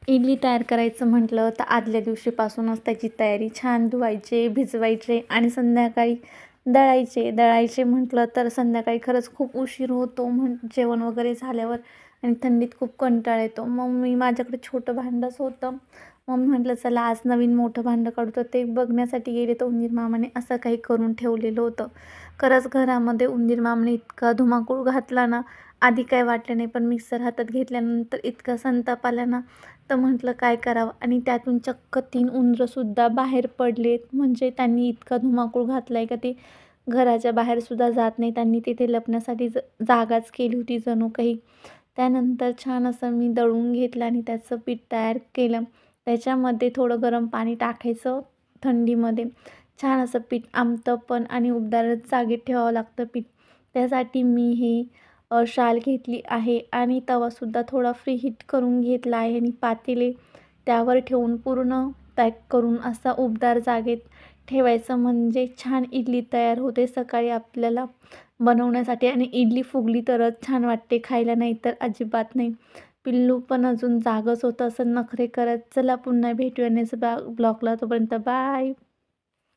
इडली तयार करायचं म्हटलं तर आदल्या दिवशीपासूनच त्याची तयारी छान धुवायचे, भिजवायचे आणि संध्याकाळी दळायचे म्हटलं तर संध्याकाळी खरंच खूप उशीर होतो जेवण वगैरे झाल्यावर आणि थंडीत खूप कंटाळा येतो. मग माझ्याकडे छोटं भांडंच होतं. मग म्हटलं चला आज नवीन मोठं भांडं काढू, तर ते बघण्यासाठी गेले तर उंदीर मामाने असं काही करून ठेवलेलं होतं. खरंच घरामध्ये उंदीर मामाने इतका धुमाकूळ घातला ना, आधी काय वाटलं नाही, पण मिक्सर हातात घेतल्यानंतर इतका संताप आला ना, तर म्हटलं काय करावं आणि त्यातून चक्क 3 उंदरंसुद्धा बाहेर पडलेत. म्हणजे त्यांनी इतका धुमाकूळ घातला आहे का ते घराच्या बाहेरसुद्धा जात नाही. त्यांनी तिथे लपण्यासाठी जागाच केली होती जणू काही. त्यानंतर छान असं मी दळून घेतलं आणि त्याचं पीठ तयार केलं. त्याच्यामध्ये थोडं गरम पाणी टाकायचं थंडीमध्ये. छान असं पीठ आमतं पण आणि उबदार जागेत ठेवावं लागतं पीठ. त्यासाठी मी ही शाल घेतली आहे आणि तवासुद्धा थोडा फ्री हीट करून घेतला आहे आणि पातेले त्यावर ठेवून पूर्ण पॅक करून असा उबदार जागेत ठेवायचं, म्हणजे छान इडली तयार होते सकाळी आपल्याला बनवण्यासाठी. आणि इडली फुगली तरच छान वाटते खायला, नाही तर अजिबात नाही. पिल्लू पण अजून जागंच होतं असं नखरे करत. चला पुन्हा भेटूया नेक्स्ट ब्लॉगला. तोपर्यंत बाय.